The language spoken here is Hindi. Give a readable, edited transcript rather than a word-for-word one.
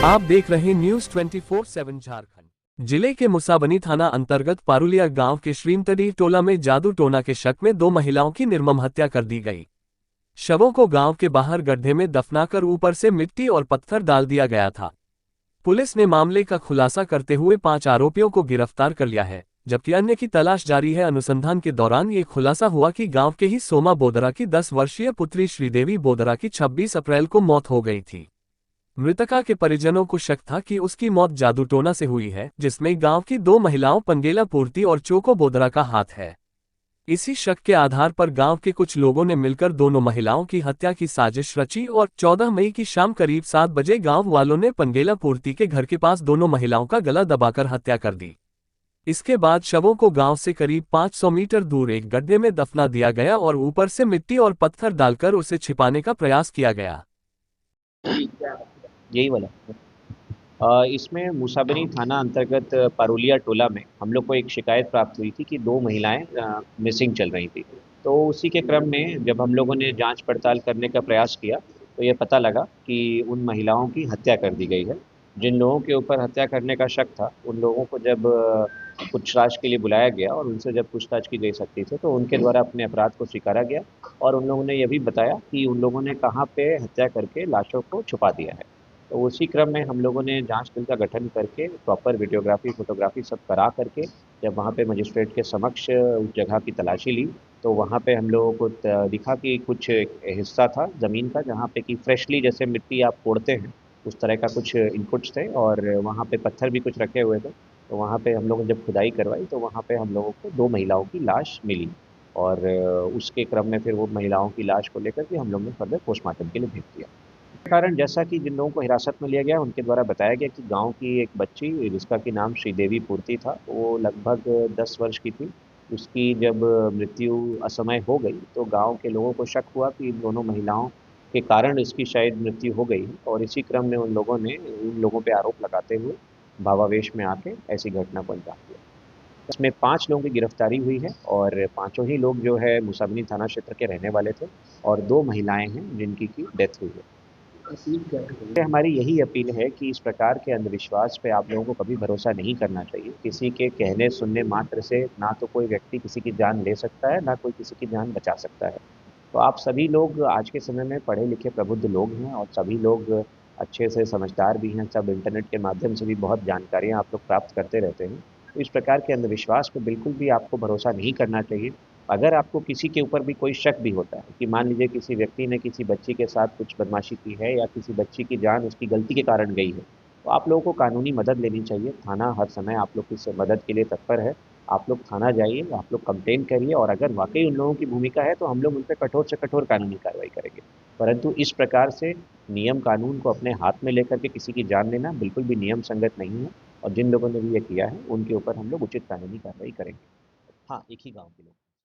आप देख रहे न्यूज 24/7 झारखंड। जिले के मुसाबनी थाना अंतर्गत पारुलिया गांव के श्रीमतडी टोला में जादू टोना के शक में 2 महिलाओं की निर्मम हत्या कर दी गई। शवों को गांव के बाहर गड्ढे में दफनाकर ऊपर से मिट्टी और पत्थर डाल दिया गया था। पुलिस ने मामले का खुलासा करते हुए 5 आरोपियों को गिरफ्तार कर लिया है, जबकि अन्य की तलाश जारी है। अनुसंधान के दौरान ये खुलासा हुआ कि गांव के ही सोमा बोदरा की 10 वर्षीय पुत्री श्रीदेवी बोदरा की 26 अप्रैल को मौत हो गई थी। मृतका के परिजनों को शक था कि उसकी मौत जादू टोना से हुई है, जिसमें गांव की 2 महिलाओं पंगेला पूर्ति और चोको बोदरा का हाथ है। इसी शक के आधार पर गांव के कुछ लोगों ने मिलकर दोनों महिलाओं की हत्या की साजिश रची और 14 मई की शाम करीब 7 बजे गांव वालों ने पंगेला पूर्ति के घर के पास दोनों महिलाओं का गला दबाकर हत्या कर दी। इसके बाद शवों को गांव से करीब 500 मीटर दूर एक गड्ढे में दफना दिया गया और ऊपर से मिट्टी और पत्थर डालकर उसे छिपाने का प्रयास किया गया। यही वाला इसमें मुसाबनी थाना अंतर्गत पारुलिया टोला में हम लोग को एक शिकायत प्राप्त हुई थी कि 2 महिलाएं मिसिंग चल रही थी। तो उसी के क्रम में जब हम लोगों ने जांच पड़ताल करने का प्रयास किया तो ये पता लगा कि उन महिलाओं की हत्या कर दी गई है। जिन लोगों के ऊपर हत्या करने का शक था उन लोगों को जब पूछताछ के लिए बुलाया गया और उनसे जब पूछताछ की गई सकती थी तो उनके द्वारा अपने अपराध को स्वीकारा गया और उन लोगों ने यह भी बताया कि उन लोगों ने कहाँ पे हत्या करके लाशों को छुपा दिया है। तो उसी क्रम में हम लोगों ने जांच दल का गठन करके प्रॉपर वीडियोग्राफी फोटोग्राफी सब करा करके जब वहाँ पे मजिस्ट्रेट के समक्ष उस जगह की तलाशी ली तो वहाँ पे हम लोगों को दिखा कि कुछ एक हिस्सा था ज़मीन का जहाँ पे कि फ्रेशली जैसे मिट्टी आप कोड़ते हैं उस तरह का कुछ इनपुट्स थे और वहाँ पे पत्थर भी कुछ रखे हुए थे। तो वहाँ पे हम लोगों ने जब खुदाई करवाई तो वहाँ पे हम लोगों को 2 महिलाओं की लाश मिली और उसके क्रम में फिर वो महिलाओं की लाश को लेकर के हम लोग ने फर्दर पोस्टमार्टम के लिए भेज दिया। कारण जैसा कि जिन लोगों को हिरासत में लिया गया उनके द्वारा बताया गया कि गांव की एक बच्ची जिसका कि नाम श्रीदेवी पूर्ति था वो लगभग 10 वर्ष की थी। उसकी जब मृत्यु असमय हो गई तो गांव के लोगों को शक हुआ कि इन दोनों महिलाओं के कारण इसकी शायद मृत्यु हो गई है और इसी क्रम में उन लोगों ने उन लोगों पे आरोप लगाते हुए भावावेश में आके ऐसी घटना को अंजाम दिया। इसमें 5 लोगों की गिरफ्तारी हुई है और पांचों ही लोग जो है मुसाबनी थाना क्षेत्र के रहने वाले थे और 2 महिलाएं हैं जिनकी की डेथ हुई है। हमारी यही अपील है कि इस प्रकार के अंधविश्वास पे आप लोगों को कभी भरोसा नहीं करना चाहिए। किसी के कहने सुनने मात्र से ना तो कोई व्यक्ति किसी की जान ले सकता है, ना कोई किसी की जान बचा सकता है। तो आप सभी लोग आज के समय में पढ़े लिखे प्रबुद्ध लोग हैं और सभी लोग अच्छे से समझदार भी हैं। सब इंटरनेट के माध्यम से भी बहुत जानकारियाँ आप लोग प्राप्त करते रहते हैं। तो इस प्रकार के अंधविश्वास पे बिल्कुल भी आपको भरोसा नहीं करना चाहिए। अगर आपको किसी के ऊपर भी कोई शक भी होता है कि मान लीजिए किसी व्यक्ति ने किसी बच्ची के साथ कुछ बदमाशी की है या किसी बच्ची की जान उसकी गलती के कारण गई है, तो आप लोगों को कानूनी मदद लेनी चाहिए। थाना हर समय आप लोग की मदद के लिए तत्पर है। आप लोग थाना जाइए, आप लोग कंप्लेन करिए और अगर वाक़ई उन लोगों की भूमिका है तो हम लोग उन पे कठोर से कठोर कानूनी कार्रवाई करेंगे। परंतु इस प्रकार से नियम कानून को अपने हाथ में लेकर के किसी की जान लेना बिल्कुल भी नियम संगत नहीं है और जिन लोगों ने भी ये किया है, उनके ऊपर हम लोग उचित कानूनी कार्रवाई करेंगे। हाँ, एक ही गाँव के लोग।